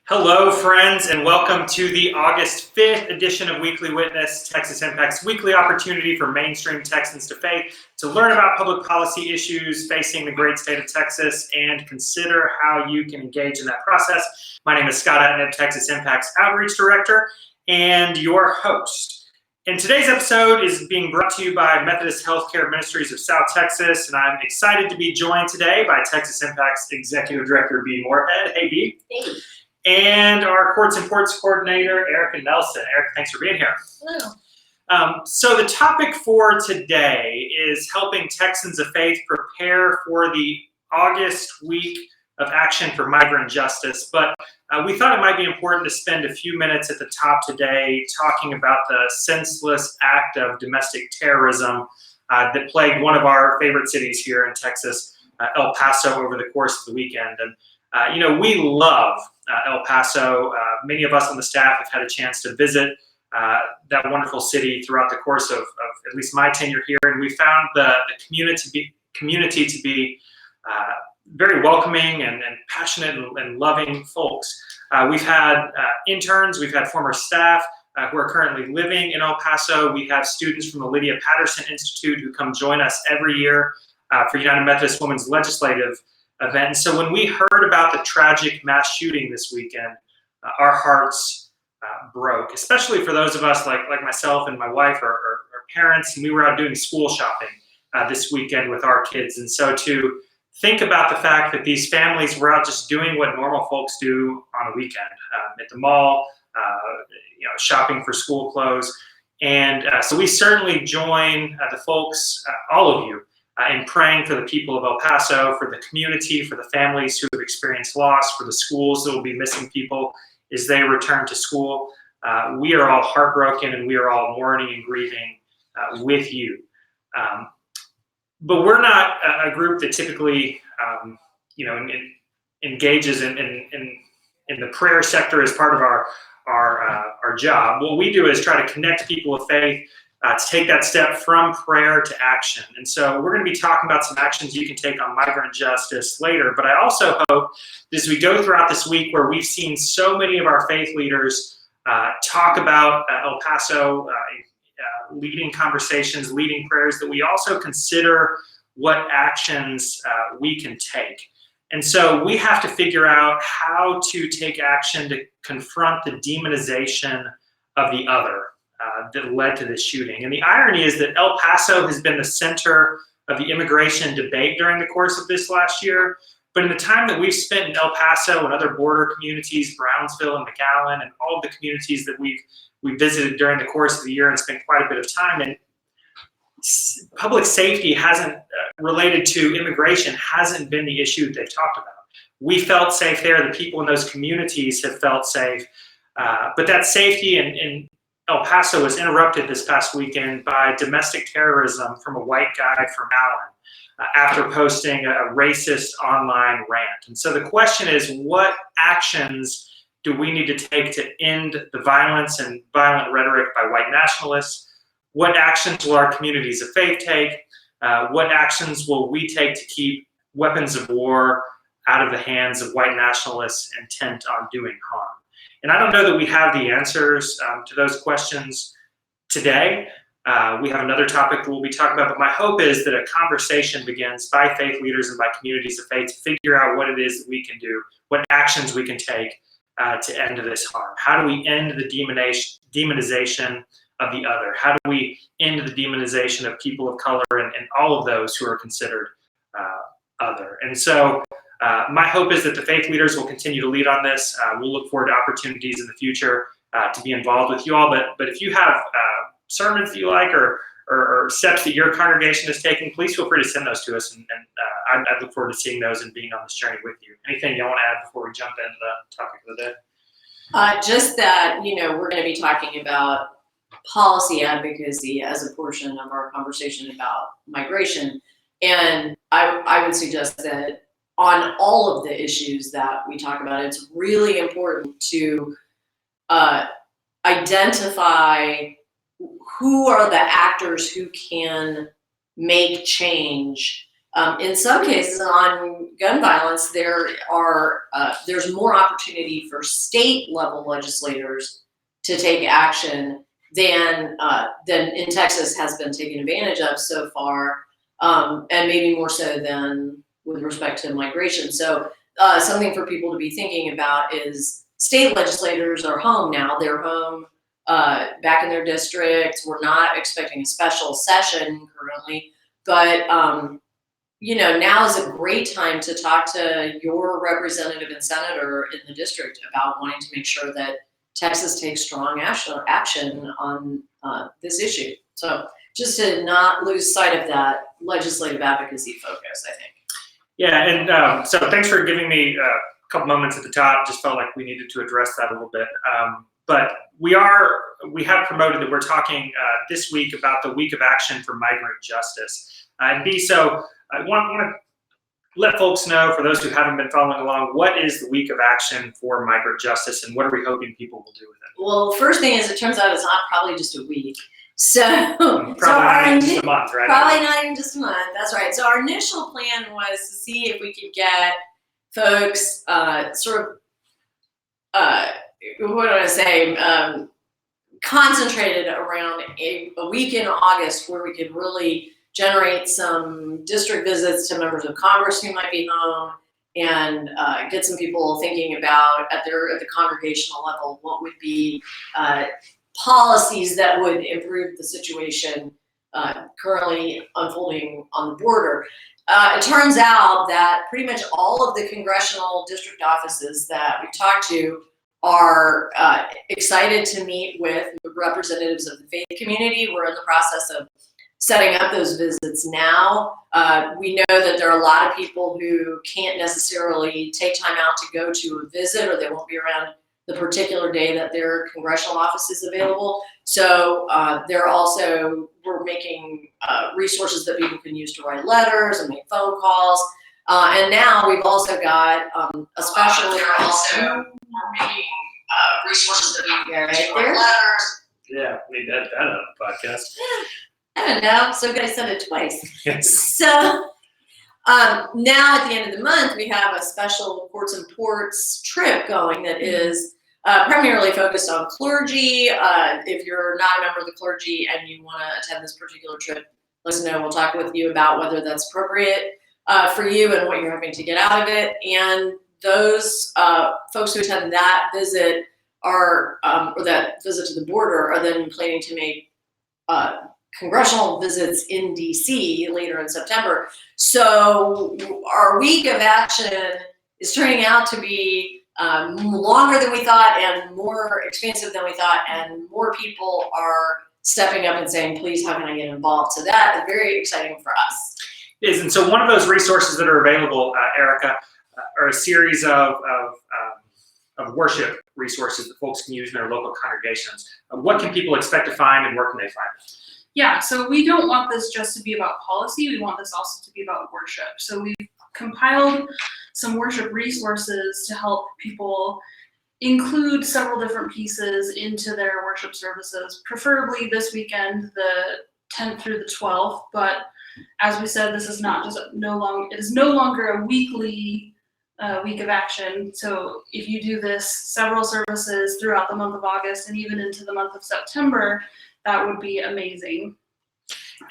Hello, friends, and welcome to the August 5th edition of Weekly Witness, Texas Impact's weekly opportunity for mainstream Texans to faith to learn about public policy issues facing the great state of Texas and consider how you can engage in that process. My name is Scott Atnett, Texas Impact's Outreach Director and your host. And today's episode is being brought to you by Methodist Healthcare Ministries of South Texas, and I'm excited to be joined today by Texas Impact's Executive Director, Bea Moorhead. Hey, Bea. Hey. And our Courts and Ports Coordinator, Erica Nelson. Erica, thanks for being here. Hello. So the topic for today is helping Texans of faith prepare for the August week of action for migrant justice. But we thought it might be important to spend a few minutes at the top today talking about the senseless act of domestic terrorism that plagued one of our favorite cities here in Texas, El Paso, over the course of the weekend. And we love El Paso. Many of us on the staff have had a chance to visit that wonderful city throughout the course of at least my tenure here, and we found the community to be very welcoming and passionate and loving folks. We've had interns, we've had former staff who are currently living in El Paso. We have students from the Lydia Patterson Institute who come join us every year for United Methodist Women's Legislative event. And so when we heard about the tragic mass shooting this weekend, our hearts broke, especially for those of us like myself and my wife or parents, and we were out doing school shopping this weekend with our kids. And so to think about the fact that these families were out just doing what normal folks do on a weekend, at the mall, shopping for school clothes. And so we certainly join the folks, all of you, in praying for the people of El Paso, for the community, for the families who have experienced loss, for the schools that will be missing people as they return to school. We are all heartbroken and we are all mourning and grieving with you. But we're not a group that typically, engages in the prayer sector as part of our job. What we do is try to connect people of faith to take that step from prayer to action. And so we're going to be talking about some actions you can take on migrant justice later. But I also hope as we go throughout this week where we've seen so many of our faith leaders talk about El Paso, leading conversations, leading prayers, that we also consider what actions we can take. And so we have to figure out how to take action to confront the demonization of the other that led to this shooting. And the irony is that El Paso has been the center of the immigration debate during the course of this last year. But in the time that we've spent in El Paso and other border communities, Brownsville and McAllen, and all of the communities that we visited during the course of the year and spent quite a bit of time in, public safety hasn't related to immigration hasn't been the issue that they've talked about. We felt safe there. The people in those communities have felt safe. But that safety in El Paso was interrupted this past weekend by domestic terrorism from a white guy from Allen after posting a racist online rant. And so the question is, what actions do we need to take to end the violence and violent rhetoric by white nationalists? What actions will our communities of faith take? What actions will we take to keep weapons of war out of the hands of white nationalists intent on doing harm? And I don't know that we have the answers to those questions today. We have another topic that we'll be talking about, but my hope is that a conversation begins by faith leaders and by communities of faith to figure out what it is that we can do, what actions we can take to end this harm. How do we end the demonization of the other? How do we end the demonization of people of color and all of those who are considered other? And so my hope is that the faith leaders will continue to lead on this. We'll look forward to opportunities in the future to be involved with you all. But if you have sermons that you like or steps that your congregation is taking, please feel free to send those to us. And I'd look forward to seeing those and being on this journey with you. Anything you want to add before we jump into the topic of the day? Just that, we're going to be talking about policy advocacy as a portion of our conversation about migration. And I would suggest that on all of the issues that we talk about, it's really important to identify who are the actors who can make change In some cases on gun violence, there's more opportunity for state level legislators to take action than in Texas has been taken advantage of so far, and maybe more so than with respect to migration. So something for people to be thinking about is state legislators are home now. They're home back in their districts. We're not expecting a special session currently, but now is a great time to talk to your representative and senator in the district about wanting to make sure that Texas takes strong action on this issue. So just to not lose sight of that legislative advocacy focus, I think. Yeah, and so thanks for giving me a couple moments at the top. Just felt like we needed to address that a little bit. But we have promoted that we're talking this week about the Week of Action for Migrant Justice. And B, so I want to let folks know, for those who haven't been following along, what is the Week of Action for Migrant Justice and what are we hoping people will do with it? Well, first thing is, it turns out it's not probably just a week. So Probably not even just a month, right? Probably not even just a month. That's right. So our initial plan was to see if we could get folks concentrated around a week in August where we could really generate some district visits to members of Congress who might be home and get some people thinking about at the congregational level what would be policies that would improve the situation currently unfolding on the border. It turns out that pretty much all of the congressional district offices that we talked to are excited to meet with representatives of the faith community. We're in the process of setting up those visits now. We know that there are a lot of people who can't necessarily take time out to go to a visit, or they won't be around the particular day that their congressional office is available. So we're making resources that people can use to write letters and make phone calls. And now we've also got a special. We're making resources that people can use to write letters. Yeah, we need that on the podcast. I don't know. So I'm going to send it twice. Yes. So now at the end of the month, we have a special Courts and Ports trip going that is primarily focused on clergy. If you're not a member of the clergy and you want to attend this particular trip, let us know. We'll talk with you about whether that's appropriate for you and what you're hoping to get out of it. And those folks who attend that visit or that visit to the border are then planning to make congressional visits in DC later in September. So our Week of Action is turning out to be longer than we thought and more expansive than we thought, and more people are stepping up and saying, please, how can I get involved? So that is very exciting for us. It is, and so one of those resources that are available, Erica, are a series of worship resources that folks can use in their local congregations. What can people expect to find, and where can they find it? Yeah, so we don't want this just to be about policy. We want this also to be about worship. So we've compiled some worship resources to help people include several different pieces into their worship services, preferably this weekend, the 10th through the 12th. But as we said, this is not just it is no longer a weekly Week of Action. So if you do this several services throughout the month of August and even into the month of September, that would be amazing.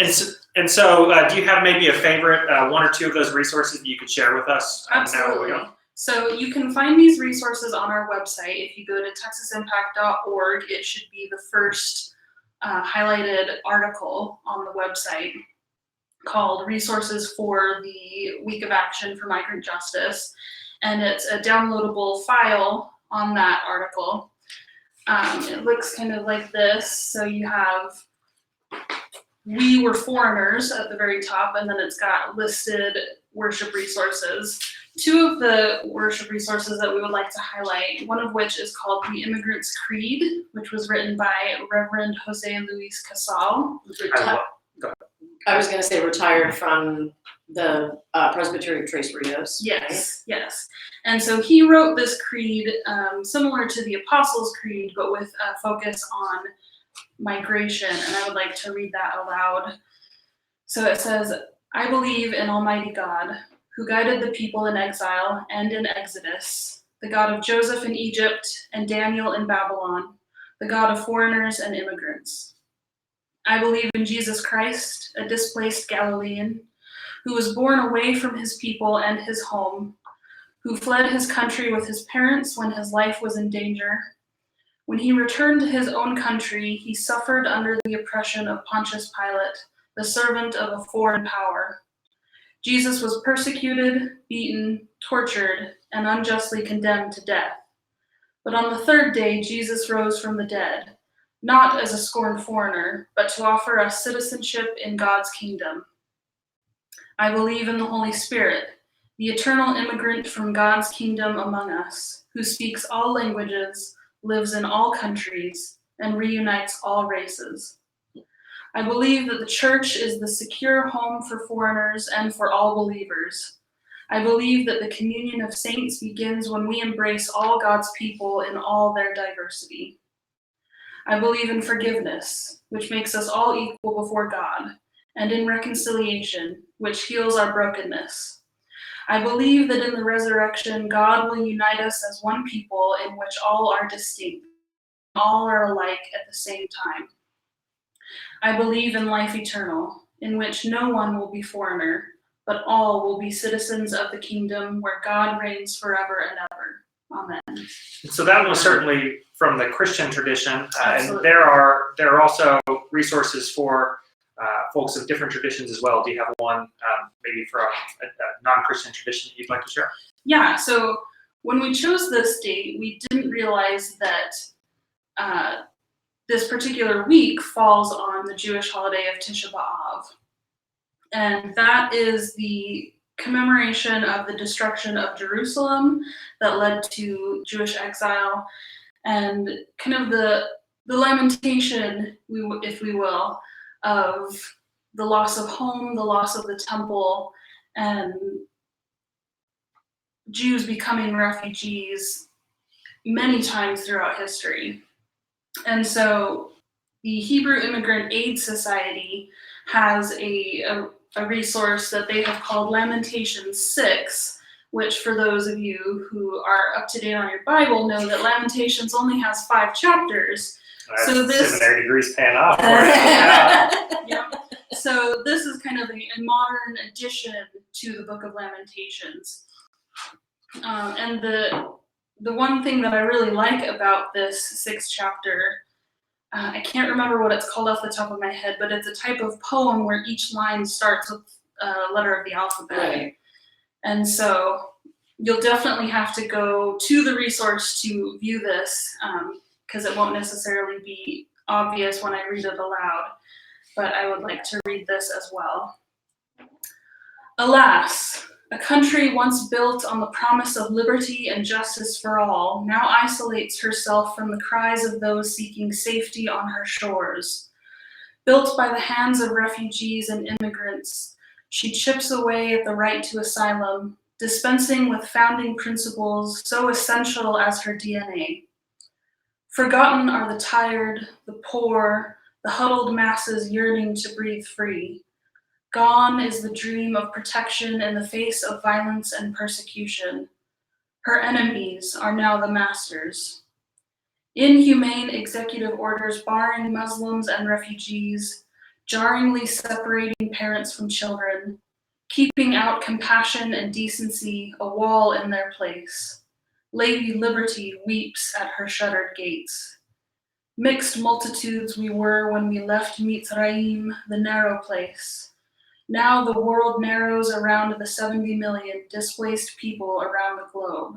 And so do you have maybe a favorite one or two of those resources that you could share with us? Absolutely. So you can find these resources on our website. If you go to texasimpact.org, it should be the first highlighted article on the website called Resources for the Week of Action for Migrant Justice. And it's a downloadable file on that article. It looks kind of like this. So you have We Were Foreigners at the very top, and then it's got listed worship resources. Two of the worship resources that we would like to highlight, one of which is called The Immigrant's Creed, which was written by Reverend Jose Luis Casal. I was going to say retired from the Presbytery of Tres Rios. Yes, yes. And so he wrote this creed similar to the Apostles' Creed, but with a focus on migration. And I would like to read that aloud. So it says, I believe in Almighty God, who guided the people in exile and in Exodus, the God of Joseph in Egypt and Daniel in Babylon, the God of foreigners and immigrants. I believe in Jesus Christ, a displaced Galilean, who was born away from his people and his home, who fled his country with his parents when his life was in danger. When he returned to his own country, he suffered under the oppression of Pontius Pilate, the servant of a foreign power. Jesus was persecuted, beaten, tortured, and unjustly condemned to death. But on the third day, Jesus rose from the dead, not as a scorned foreigner, but to offer us citizenship in God's kingdom. I believe in the Holy Spirit, the eternal immigrant from God's kingdom among us, who speaks all languages, lives in all countries, and reunites all races. I believe that the church is the secure home for foreigners and for all believers. I believe that the communion of saints begins when we embrace all God's people in all their diversity. I believe in forgiveness, which makes us all equal before God, and in reconciliation, which heals our brokenness. I believe that in the resurrection, God will unite us as one people in which all are distinct, all are alike at the same time. I believe in life eternal, in which no one will be foreigner, but all will be citizens of the kingdom where God reigns forever and ever. Amen. And so that was certainly from the Christian tradition, and Absolutely. there are also resources for folks of different traditions as well. Do you have one maybe from a non-Christian tradition that you'd like to share? Yeah, so when we chose this date, we didn't realize that this particular week falls on the Jewish holiday of Tisha B'Av. And that is the commemoration of the destruction of Jerusalem that led to Jewish exile, and kind of the lamentation, if we will, of the loss of home, the loss of the temple, and Jews becoming refugees many times throughout history. And so the Hebrew Immigrant Aid Society has a resource that they have called Lamentations 6, which for those of you who are up to date on your Bible know that Lamentations only has 5 chapters. So this seminary degree's paying off. Yeah. So this is kind of a modern addition to the Book of Lamentations. And the one thing that I really like about this 6th chapter, I can't remember what it's called off the top of my head, but it's a type of poem where each line starts with a letter of the alphabet. Right. And so you'll definitely have to go to the resource to view this, because it won't necessarily be obvious when I read it aloud, but I would like to read this as well. Alas, a country once built on the promise of liberty and justice for all now isolates herself from the cries of those seeking safety on her shores. Built by the hands of refugees and immigrants, she chips away at the right to asylum, dispensing with founding principles so essential as her DNA. Forgotten are the tired, the poor, the huddled masses yearning to breathe free. Gone is the dream of protection in the face of violence and persecution. Her enemies are now the masters. Inhumane executive orders barring Muslims and refugees, jarringly separating parents from children, keeping out compassion and decency, a wall in their place. Lady Liberty weeps at her shuttered gates. Mixed multitudes we were when we left Mitzrayim, the narrow place. Now the world narrows around the 70 million displaced people around the globe.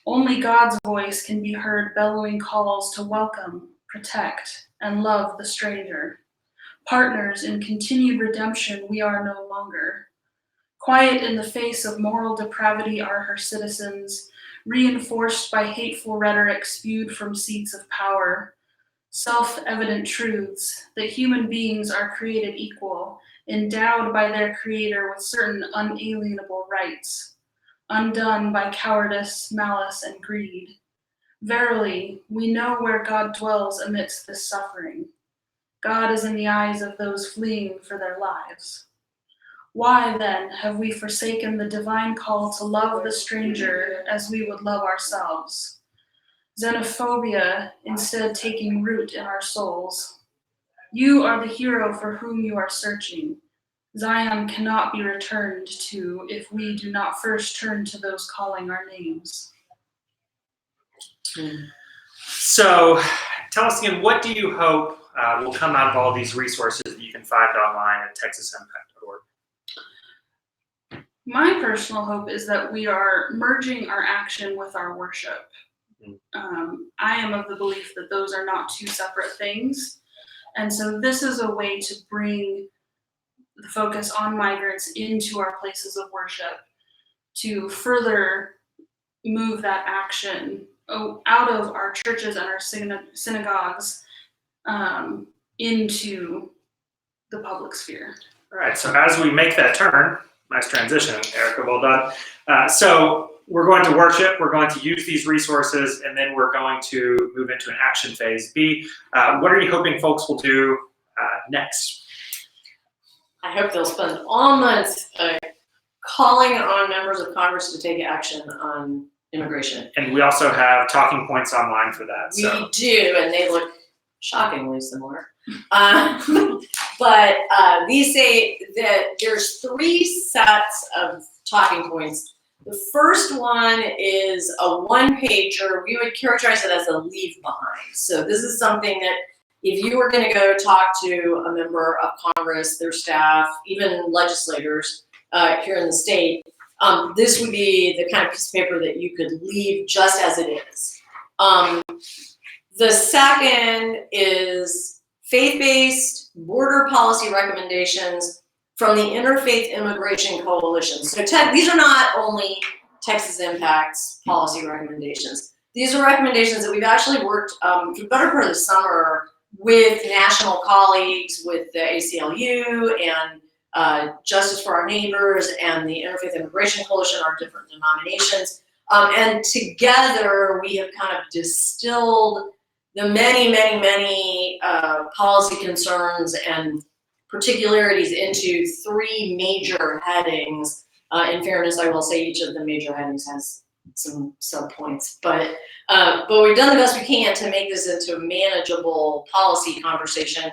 Only God's voice can be heard bellowing calls to welcome, protect, and love the stranger. Partners in continued redemption we are no longer. Quiet in the face of moral depravity are her citizens, reinforced by hateful rhetoric spewed from seats of power. Self-evident truths that human beings are created equal, endowed by their creator with certain unalienable rights, undone by cowardice, malice, and greed. Verily, we know where God dwells amidst this suffering. God is in the eyes of those fleeing for their lives. Why then have we forsaken the divine call to love the stranger as we would love ourselves? Xenophobia instead taking root in our souls. You are the hero for whom you are searching. Zion cannot be returned to if we do not first turn to those calling our names. So tell us again, what do you hope will come out of all these resources that you can find online at texasimpact.org? My personal hope is that we are merging our action with our worship. I am of the belief that those are not two separate things. And so this is a way to bring the focus on migrants into our places of worship to further move that action out of our churches and our synagogues into the public sphere. All right, so as we make that turn, nice transition, Erica, well done. So we're going to worship, we're going to use these resources, and then we're going to move into an action phase B. What are you hoping folks will do next? I hope they'll spend all months calling on members of Congress to take action on immigration. And we also have talking points online for that. We do, and they look shockingly similar. But these say that there's 3 sets of talking points. The first one is a one-pager. We would characterize it as a leave behind. So this is something that if you were going to go talk to a member of Congress, their staff, even legislators here in the state, this would be the kind of piece of paper that you could leave just as it is. The second is faith-based border policy recommendations from the Interfaith Immigration Coalition. So these are not only Texas Impact's policy recommendations. These are recommendations that we've actually worked for the better part of the summer with national colleagues, with the ACLU and Justice for Our Neighbors and the Interfaith Immigration Coalition, our different denominations. And together we have kind of distilled the many policy concerns and particularities into 3 major headings. In fairness, I will say each of the major headings has some sub-points, but we've done the best we can to make this into a manageable policy conversation.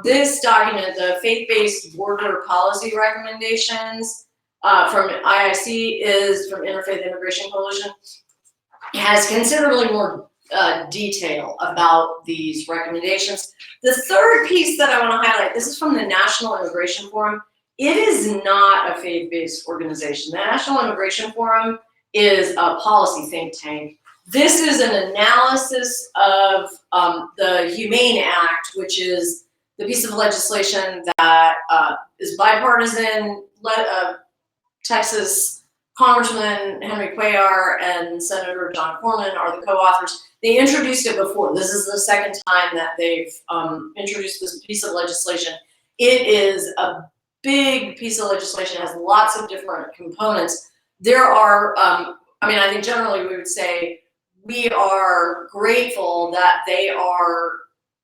This document, the faith-based border policy recommendations from IIC, is from Interfaith Immigration Coalition, has considerably more detail about these recommendations. The third piece that I want to highlight, this is from the National Immigration Forum. It is not a faith-based organization. The National Immigration Forum is a policy think tank. This is an analysis of the HUMANE Act, which is the piece of legislation that is bipartisan. Texas Congressman Henry Cuellar and Senator John Cornyn are the co-authors. They introduced it before. This is the second time that they've introduced this piece of legislation. It is a big piece of legislation. It has lots of different components. There are, I think generally we would say we are grateful that they are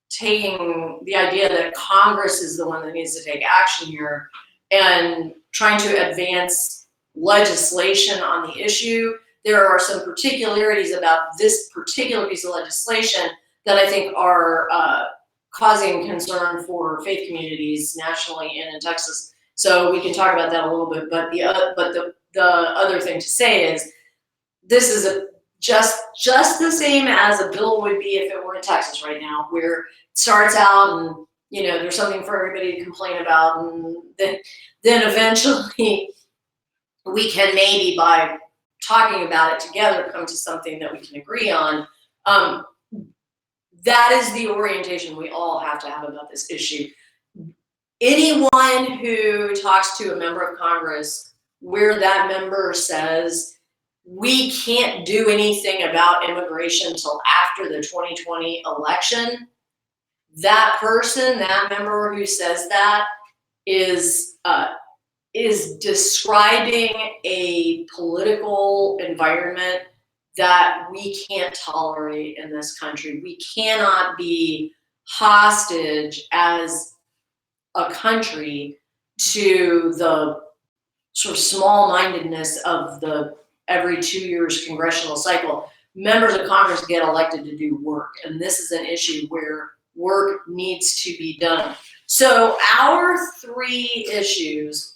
taking the idea that Congress is the one that needs to take action here and trying to advance legislation on the issue. There are some particularities about this particular piece of legislation that I think are causing concern for faith communities nationally and in Texas. So we can talk about that a little bit. But the other thing to say is this is just the same as a bill would be if it were in Texas right now, where it starts out and there's something for everybody to complain about, and then eventually we can maybe by talking about it together come to something that we can agree on. That is the orientation we all have to have about this issue. Anyone who talks to a member of Congress where that member says we can't do anything about immigration until after the 2020 election, that person, that member who says that is describing a political environment that we can't tolerate in this country. We cannot be hostage as a country to the sort of small-mindedness of the every 2 years congressional cycle. Members of Congress get elected to do work, and this is an issue where work needs to be done. So our 3 issues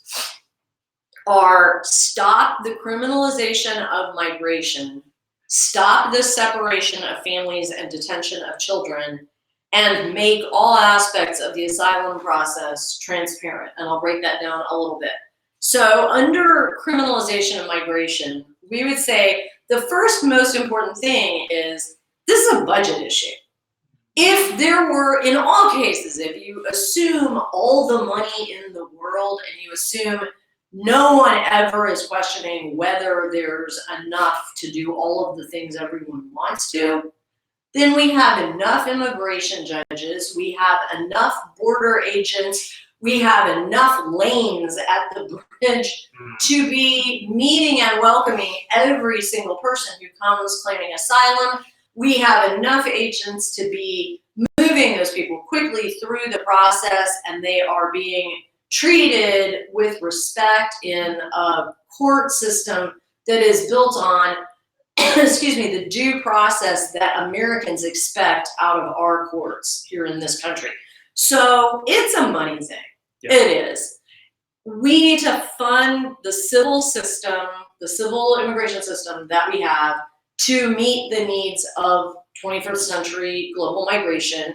are: stop the criminalization of migration, stop the separation of families and detention of children, and make all aspects of the asylum process transparent. And I'll break that down a little bit. So under criminalization of migration, we would say the first most important thing is this is a budget issue. If there were, in all cases, if you assume all the money in the world and you assume no one ever is questioning whether there's enough to do all of the things everyone wants to, then we have enough immigration judges, we have enough border agents, we have enough lanes at the bridge to be meeting and welcoming every single person who comes claiming asylum. We have enough agents to be moving those people quickly through the process, and they are being treated with respect in a court system that is built on, excuse me, the due process that Americans expect out of our courts here in this country. So it's a money thing. Yeah. It is. We need to fund the civil system, the civil immigration system that we have to meet the needs of 21st century global migration.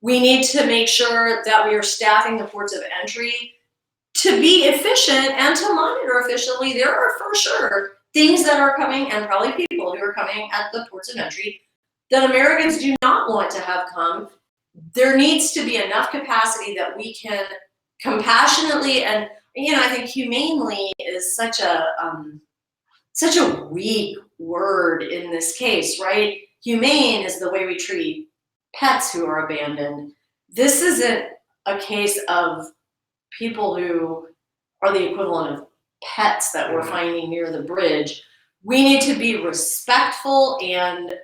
We need to make sure that we are staffing the ports of entry to be efficient and to monitor efficiently. There are for sure things that are coming, and probably people who are coming at the ports of entry, that Americans do not want to have come. There needs to be enough capacity that we can compassionately, and I think humanely is such a weak word in this case, right? Humane is the way we treat pets who are abandoned. This isn't a case of people who are the equivalent of pets that we're finding near the bridge. We need to be respectful and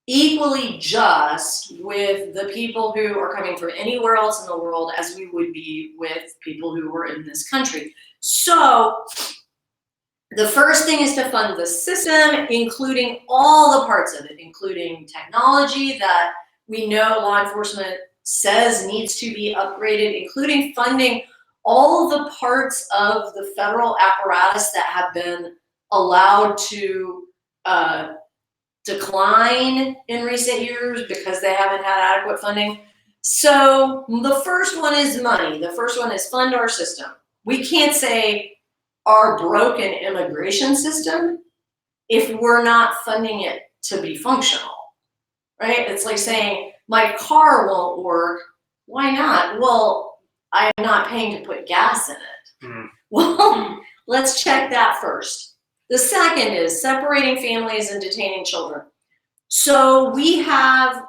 equally just with the people who are coming from anywhere else in the world as we would be with people who were in this country. So the first thing is to fund the system, including all the parts of it, including technology that we know law enforcement says needs to be upgraded, including funding all the parts of the federal apparatus that have been allowed to decline in recent years because they haven't had adequate funding. So the first one is money. The first one is fund our system. We can't say our broken immigration system if we're not funding it to be functional, right? It's like saying my car won't work. Why not? Well, I'm not paying to put gas in it. Well, let's check that first. The second is separating families and detaining children. So we have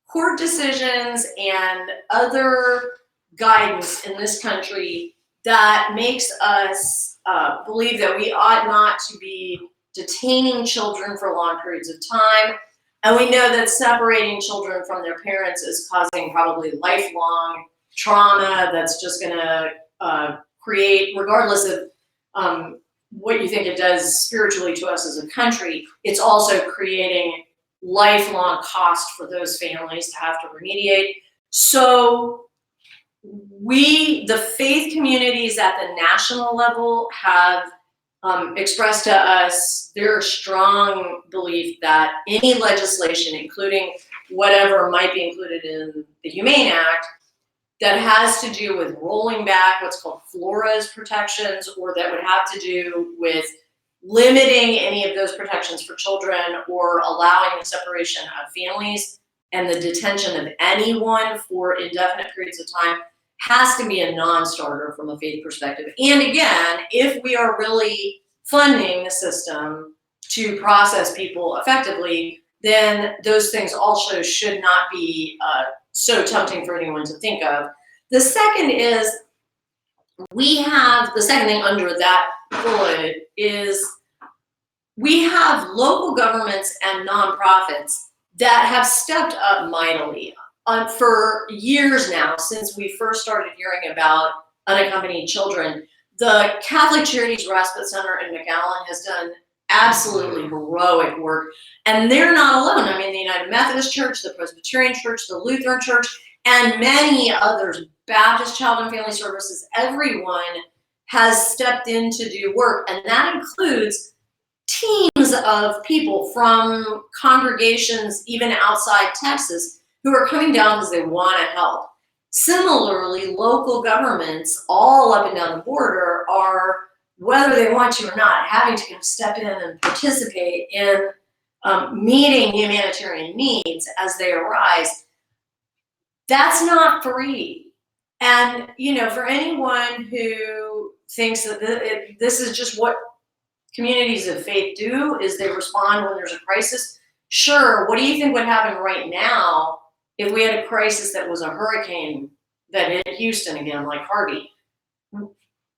court decisions and other guidance in this country that makes us believe that we ought not to be detaining children for long periods of time. And we know that separating children from their parents is causing probably lifelong trauma that's just going to create, regardless of what you think it does spiritually to us as a country, it's also creating lifelong cost for those families to have to remediate. So the faith communities at the national level have expressed to us their strong belief that any legislation, including whatever might be included in the Humane Act, that has to do with rolling back what's called FLORA's protections, or that would have to do with limiting any of those protections for children, or allowing the separation of families and the detention of anyone for indefinite periods of time, has to be a non-starter from a faith perspective. And again, if we are really funding the system to process people effectively, then those things also should not be so tempting for anyone to think of. The second is, the second thing under that bullet is, we have local governments and nonprofits that have stepped up mightily for years now, since we first started hearing about unaccompanied children, the Catholic Charities Respite Center in McAllen has done absolutely heroic work. And they're not alone. I mean, the United Methodist Church, the Presbyterian Church, the Lutheran Church, and many others, Baptist Child and Family Services, everyone has stepped in to do work. And that includes teams of people from congregations, even outside Texas, who are coming down because they want to help. Similarly, local governments all up and down the border are, whether they want to or not, having to kind of step in and participate in meeting humanitarian needs as they arise. That's not free. And, you know, for anyone who thinks that this is just what communities of faith do, is they respond when there's a crisis. Sure, what do you think would happen right now if we had a crisis that was a hurricane that hit Houston again, like Harvey?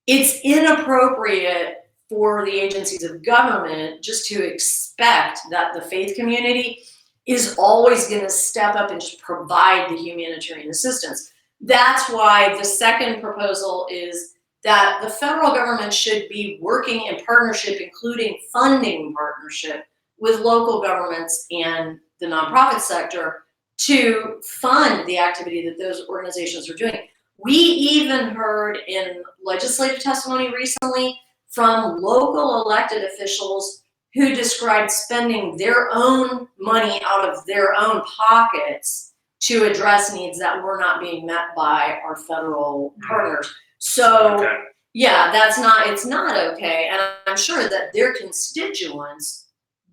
It's inappropriate for the agencies of government just to expect that the faith community is always going to step up and just provide the humanitarian assistance. That's why the second proposal is that the federal government should be working in partnership, including funding partnership, with local governments and the nonprofit sector to fund the activity that those organizations are doing. We even heard in legislative testimony recently from local elected officials who described spending their own money out of their own pockets to address needs that were not being met by our federal partners. So Okay. yeah, it's not okay. And I'm sure that their constituents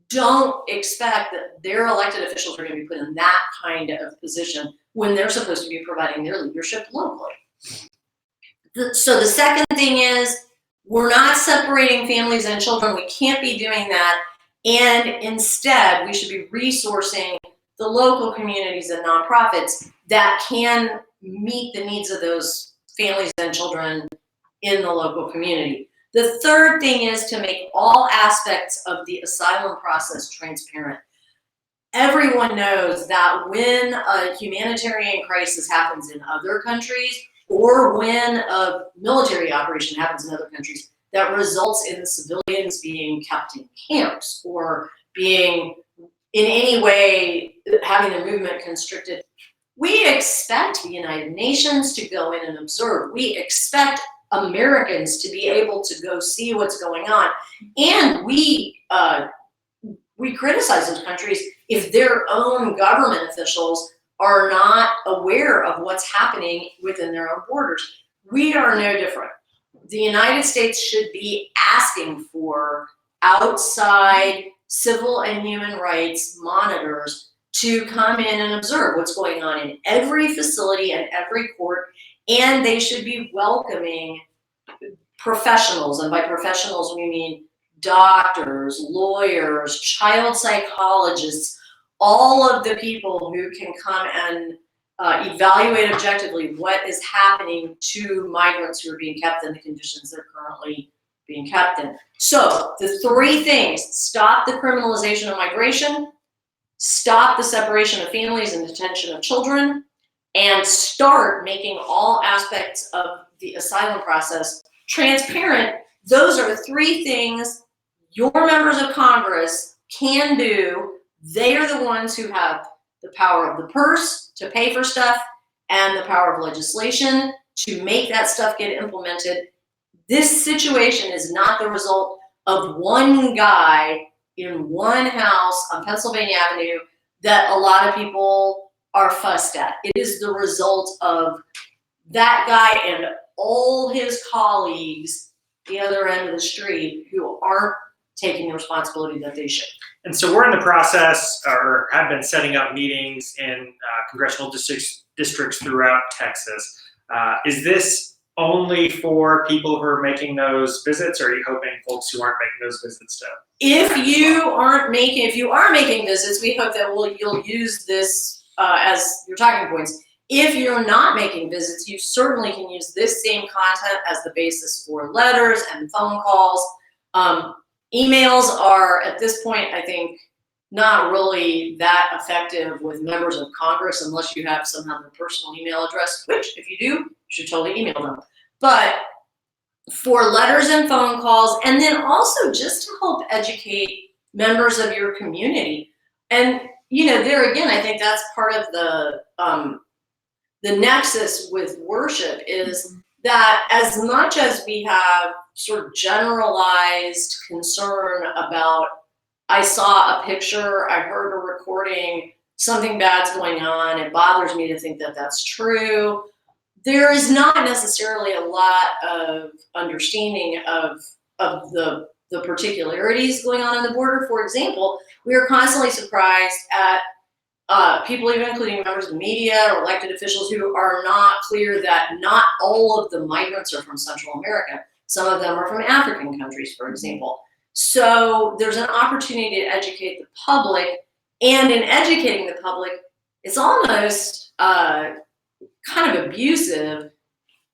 don't expect that their elected officials are going to be put in that kind of position when they're supposed to be providing their leadership locally. So the second thing is, we're not separating families and children. We can't be doing that. And instead, we should be resourcing the local communities and nonprofits that can meet the needs of those families and children in the local community. The third thing is to make all aspects of the asylum process transparent. Everyone knows that when a humanitarian crisis happens in other countries, or when a military operation happens in other countries that results in civilians being kept in camps or being in any way having their movement constricted, we expect the United Nations to go in and observe. We expect Americans to be able to go see what's going on. And we criticize those countries if their own government officials are not aware of what's happening within their own borders. We are no different. The United States should be asking for outside civil and human rights monitors to come in and observe what's going on in every facility and every court, and they should be welcoming professionals, and by professionals we mean doctors, lawyers, child psychologists, all of the people who can come and evaluate objectively what is happening to migrants who are being kept in the conditions they're currently being kept in. So the three things: stop the criminalization of migration, stop the separation of families and detention of children, and start making all aspects of the asylum process transparent. Those are three things your members of Congress can do. They are the ones who have the power of the purse to pay for stuff and the power of legislation to make that stuff get implemented. This situation is not the result of one guy in one house on Pennsylvania Avenue that a lot of people are fussed at. It is the result of that guy and all his colleagues the other end of the street who aren't taking the responsibility that they should. And so we're in the process, or have been setting up meetings in congressional districts throughout Texas. Is this only for people who are making those visits, or are you hoping folks who aren't making those visits to? If you are making visits, we hope that you'll use this as your talking points. If you're not making visits, you certainly can use this same content as the basis for letters and phone calls. Emails are, at this point, I think, not really that effective with members of Congress unless you have somehow their personal email address, which if you do, you should totally email them. But for letters and phone calls, and then also just to help educate members of your community. And, there again, I think that's part of the nexus with worship is that as much as we have sort of generalized concern about, I saw a picture, I heard a recording, something bad's going on, it bothers me to think that that's true. There is not necessarily a lot of understanding of the particularities going on the border. For example, we are constantly surprised at people, even including members of the media or elected officials, who are not clear that not all of the migrants are from Central America. Some of them are from African countries, for example. So there's an opportunity to educate the public, and in educating the public, it's almost kind of abusive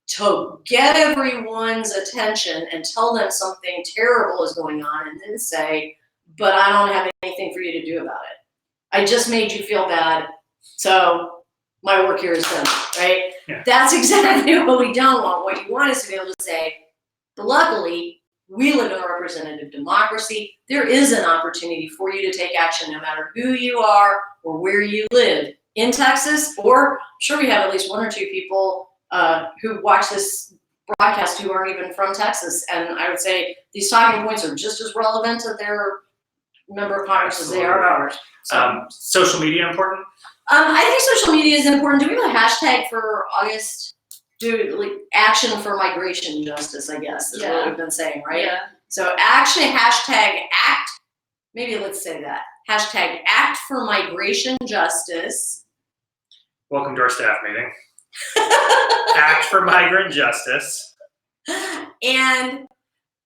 to get everyone's attention and tell them something terrible is going on and then say, but I don't have anything for you to do about it. I just made you feel bad, so my work here is done, right? Yeah. That's exactly what we don't want. What you want is to be able to say, but luckily, we live in a representative democracy. There is an opportunity for you to take action no matter who you are or where you live. In Texas, or I'm sure we have at least one or two people who watch this broadcast who aren't even from Texas. And I would say these talking points are just as relevant to their member of Congress as they are ours. So, social media important? I think social media is important. Do we have a hashtag for August? Action for migration justice, I guess, is what we've been saying, right? Yeah. So hashtag act, maybe let's say that. Hashtag act for migration justice. Welcome to our staff meeting. Act for migrant justice. And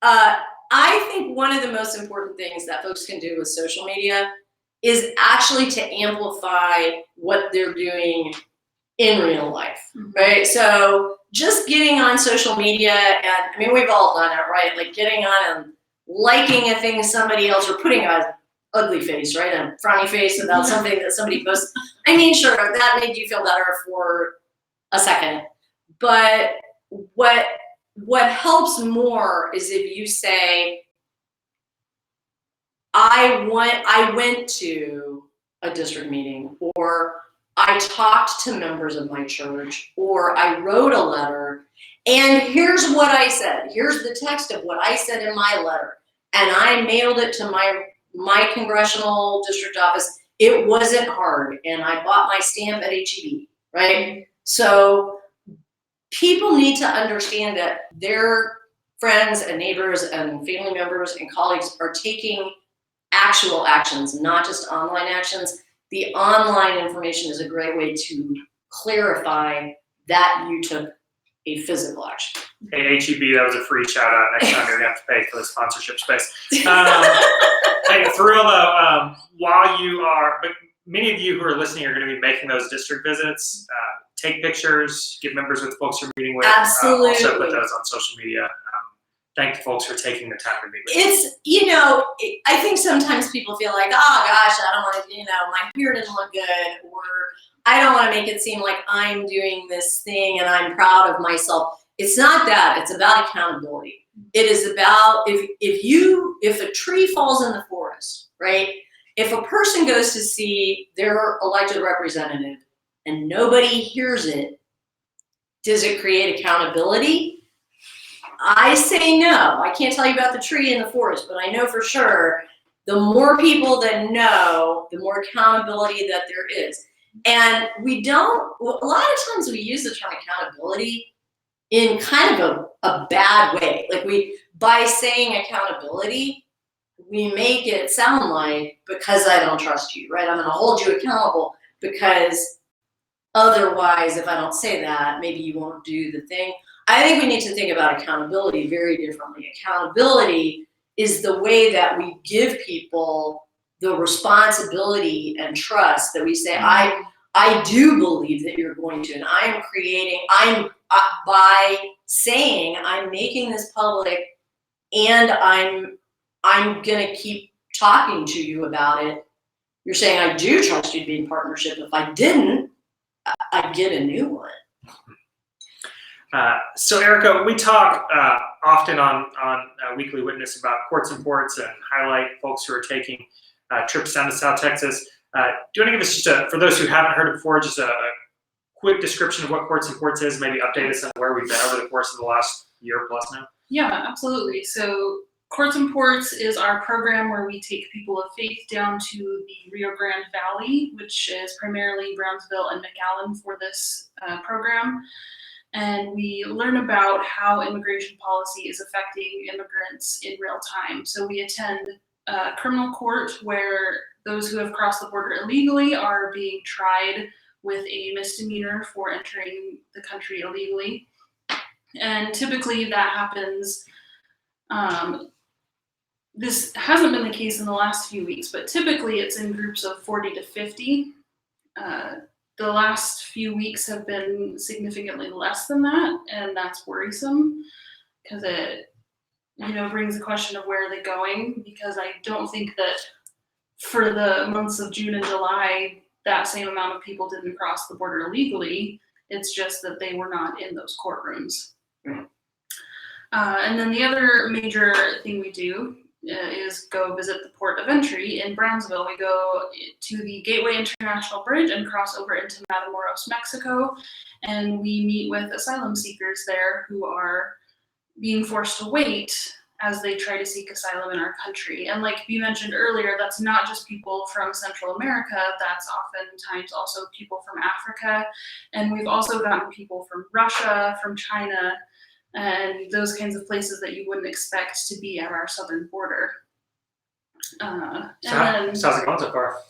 I think one of the most important things that folks can do with social media is actually to amplify what they're doing in real life, right? So just getting on social media, and I mean, we've all done it, right? Like getting on and liking a thing somebody else, or putting a ugly face, right? A frowny face about something that somebody posts. I mean, sure, that made you feel better for a second. But what helps more is if you say, I went to a district meeting, or I talked to members of my church, or I wrote a letter, and here's what I said. Here's the text of what I said in my letter. And I mailed it to my congressional district office. It wasn't hard, and I bought my stamp at HEB, right? So people need to understand that their friends and neighbors and family members and colleagues are taking actual actions, not just online actions. The online information is a great way to clarify that you took a physical action. Hey, HEB, that was a free shout out. Next time you're going to have to pay for the sponsorship space. Hey, for real though, while you are, but many of you who are listening are going to be making those district visits. Take pictures, get members with folks you're meeting with. Absolutely. Also put those on social media. Thank the folks for taking the time to meet with It's, I think sometimes people feel like, oh gosh, I don't want to, my hair doesn't look good, or I don't want to make it seem like I'm doing this thing and I'm proud of myself. It's not that. It's about accountability. It is about if a tree falls in the forest, right? If a person goes to see their elected representative and nobody hears it, does it create accountability? I say no. I can't tell you about the tree in the forest, but I know for sure the more people that know, the more accountability that there is. And a lot of times we use the term accountability in kind of a bad way. Like by saying accountability, we make it sound like, because I don't trust you, right? I'm going to hold you accountable because otherwise, if I don't say that, maybe you won't do the thing. I think we need to think about accountability very differently. Accountability is the way that we give people the responsibility and trust that we say, I do believe that you're going to, and by saying I'm making this public, and I'm going to keep talking to you about it, you're saying I do trust you to be in partnership. If I didn't, I'd get a new one. So Erica, we talk often on Weekly Witness about Courts and Ports and highlight folks who are taking trips down to South Texas. Do you want to give us just for those who haven't heard it before, just a quick description of what Courts and Ports is, maybe update us on where we've been over the course of the last year plus now? Yeah, absolutely. So Courts and Ports is our program where we take people of faith down to the Rio Grande Valley, which is primarily Brownsville and McAllen for this program. And we learn about how immigration policy is affecting immigrants in real time. So we attend a criminal court where those who have crossed the border illegally are being tried with a misdemeanor for entering the country illegally. And typically that happens, this hasn't been the case in the last few weeks, but typically it's in groups of 40 to 50. The last few weeks have been significantly less than that, and that's worrisome because it, brings the question of where are they going, because I don't think that for the months of June and July, that same amount of people didn't cross the border illegally. It's just that they were not in those courtrooms. And then the other major thing we do is go visit the port of entry in Brownsville. We go to the Gateway International Bridge and cross over into Matamoros, Mexico, and we meet with asylum seekers there who are being forced to wait as they try to seek asylum in our country. And like you mentioned earlier, that's not just people from Central America, that's oftentimes also people from Africa. And we've also gotten people from Russia, from China, and those kinds of places that you wouldn't expect to be at our southern border. How's it going so far?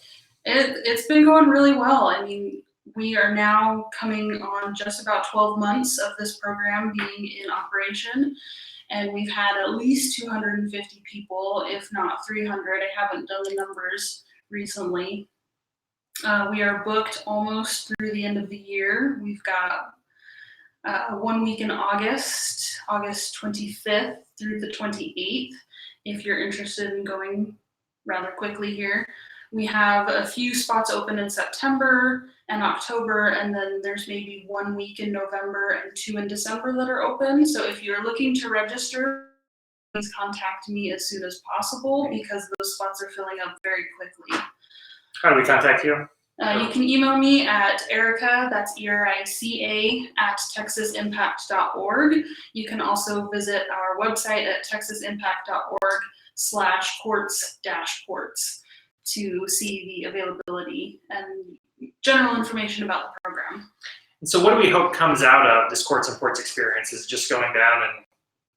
It's been going really well. I mean, we are now coming on just about 12 months of this program being in operation, and we've had at least 250 people, if not 300. I haven't done the numbers recently. We are booked almost through the end of the year. We've got 1 week in August 25th through the 28th, if you're interested in going rather quickly here. We have a few spots open in September and October, and then there's maybe 1 week in November and 2 in December that are open. So if you're looking to register, please contact me as soon as possible because those spots are filling up very quickly. How do we contact you? You can email me at Erica, that's ERICA, at texasimpact.org. You can also visit our website at texasimpact.org/courts-ports to see the availability and general information about the program. And so what do we hope comes out of this Courts and Ports experience? Is it just going down and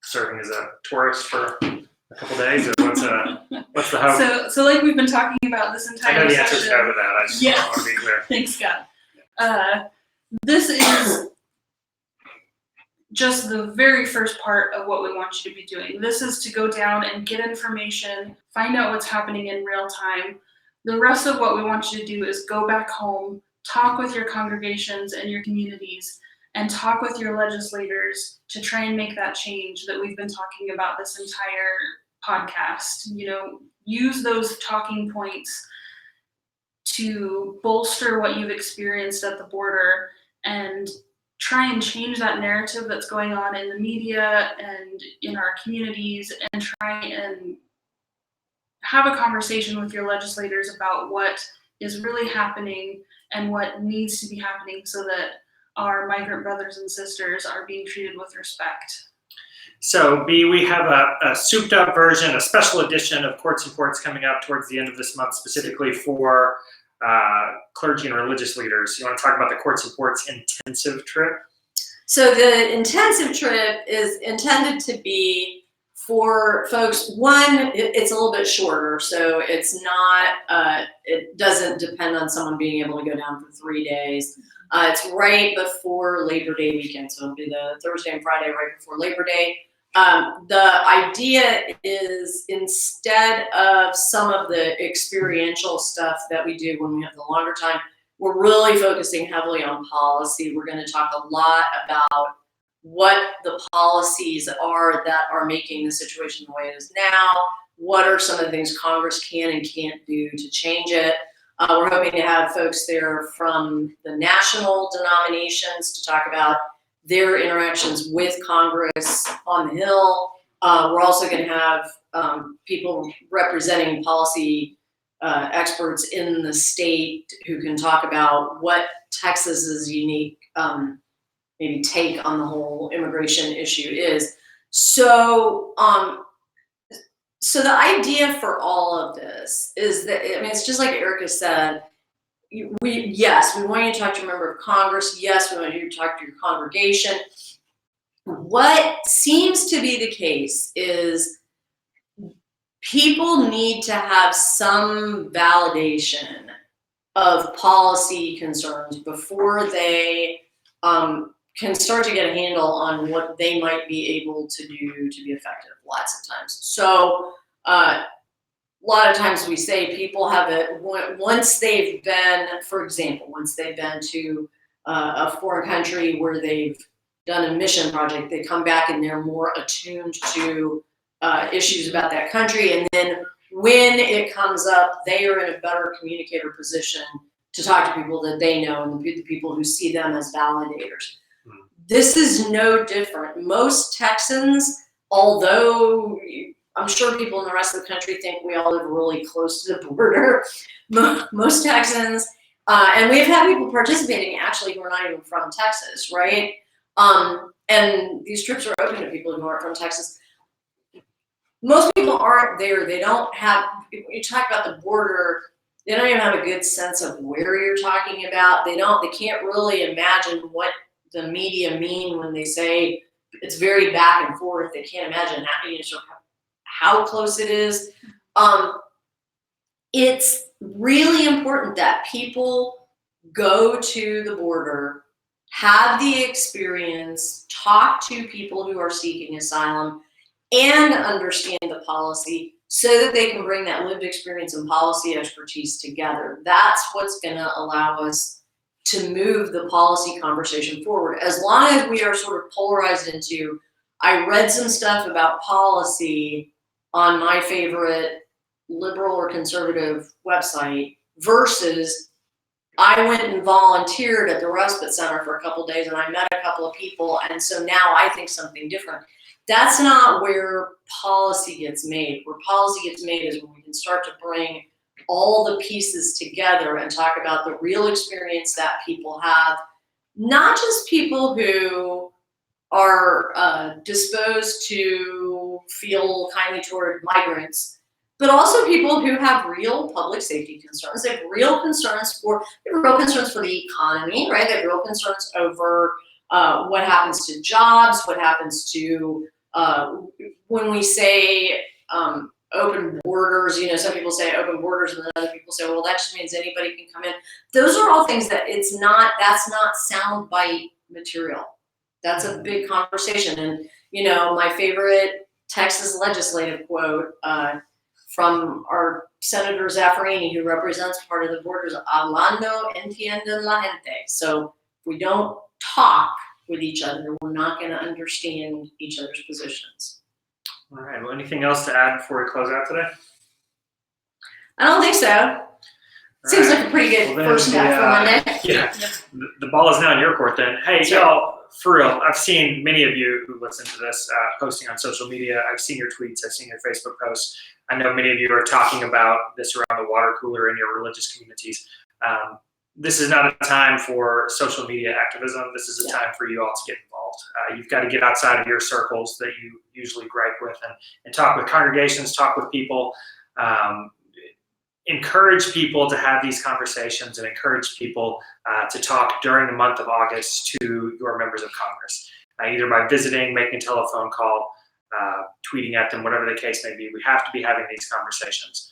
serving as a tourist for a couple days, or what's the hope? So like we've been talking about this entire I know the answer is session. no to that. I just want to be clear. Thanks, Scott. This is just the very first part of what we want you to be doing. This is to go down and get information, find out what's happening in real time. The rest of what we want you to do is go back home, talk with your congregations and your communities, and talk with your legislators to try and make that change that we've been talking about this entire podcast. Use those talking points to bolster what you've experienced at the border and try and change that narrative that's going on in the media and in our communities, and try and have a conversation with your legislators about what is really happening and what needs to be happening so that our migrant brothers and sisters are being treated with respect. So, B, we have a souped up version, a special edition of Courts and Ports coming up towards the end of this month, specifically for clergy and religious leaders. You want to talk about the Courts and Ports intensive trip? So the intensive trip is intended to be for folks, one, it's a little bit shorter, so it's not, it doesn't depend on someone being able to go down for 3 days. It's right before Labor Day weekend, so it'll be the Thursday and Friday right before Labor Day. The idea is, instead of some of the experiential stuff that we do when we have the longer time, we're really focusing heavily on policy. We're going to talk a lot about what the policies are that are making the situation the way it is now. What are some of the things Congress can and can't do to change it? We're hoping to have folks there from the national denominations to talk about their interactions with Congress on the Hill. We're also going to have people representing policy experts in the state who can talk about what Texas's unique maybe take on the whole immigration issue is. So, so the idea for all of this is that, I mean, it's just like Erica said, yes, we want you to talk to a member of Congress. Yes, we want you to talk to your congregation. What seems to be the case is people need to have some validation of policy concerns before they can start to get a handle on what they might be able to do to be effective lots of times. So a lot of times we say people have it, once they've been, for example, once they've been to a foreign country where they've done a mission project, they come back and they're more attuned to issues about that country. And then when it comes up, they are in a better communicator position to talk to people that they know and the people who see them as validators. This is no different. Most Texans, although I'm sure people in the rest of the country think we all live really close to the border, most Texans, and we've had people participating actually who are not even from Texas, right? And these trips are open to people who aren't from Texas. Most people aren't there. They don't have, you talk about the border, they don't even have a good sense of where you're talking about. They can't really imagine what the media mean when they say it's very back and forth. They can't imagine how close it is. It's really important that people go to the border, have the experience, talk to people who are seeking asylum, and understand the policy so that they can bring that lived experience and policy expertise together. That's what's going to allow us to move the policy conversation forward. As long as we are sort of polarized into, I read some stuff about policy on my favorite liberal or conservative website versus I went and volunteered at the respite center for a couple days and I met a couple of people and so now I think something different. That's not where policy gets made. Where policy gets made is when we can start to bring all the pieces together and talk about the real experience that people have, not just people who are disposed to feel kindly toward migrants, but also people who have real public safety concerns. They have real concerns for the economy, right? They have real concerns over what happens to jobs, what happens to when we say open borders, some people say open borders and then other people say, well, that just means anybody can come in. Those are all things that that's not soundbite material. That's a big conversation. And, my favorite Texas legislative quote from our Senator Zaffarini, who represents part of the borders, hablando entienden la gente. So if we don't talk with each other, we're not going to understand each other's positions. All right. Well, anything else to add before we close out today? I don't think so. Seems like a pretty good first step for Monday. Yeah, the ball is now in your court then. Hey, y'all, for real, I've seen many of you who listen to this posting on social media. I've seen your tweets. I've seen your Facebook posts. I know many of you are talking about this around the water cooler in your religious communities. This is not a time for social media activism. This is a time for you all to get involved. You've got to get outside of your circles that you usually gripe with and talk with congregations, talk with people. Encourage people to have these conversations and encourage people to talk during the month of August to your members of Congress, either by visiting, making a telephone call, tweeting at them, whatever the case may be. We have to be having these conversations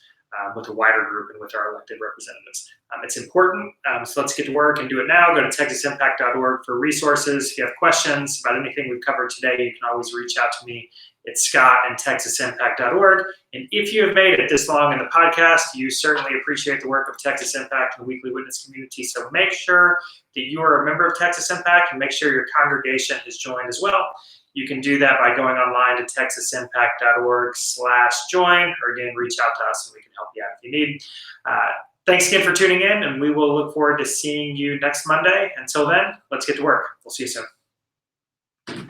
with a wider group and with our elected representatives. It's important, so let's get to work and do it now. Go to texasimpact.org for resources. If you have questions about anything we've covered today, you can always reach out to me. It's scott@texasimpact.org. And if you have made it this long in the podcast, you certainly appreciate the work of Texas Impact and the Weekly Witness community. So make sure that you are a member of Texas Impact and make sure your congregation has joined as well. You can do that by going online to texasimpact.org/join, or again, reach out to us and we can help you out if you need. thanks again for tuning in, and we will look forward to seeing you next Monday. Until then, let's get to work. We'll see you soon.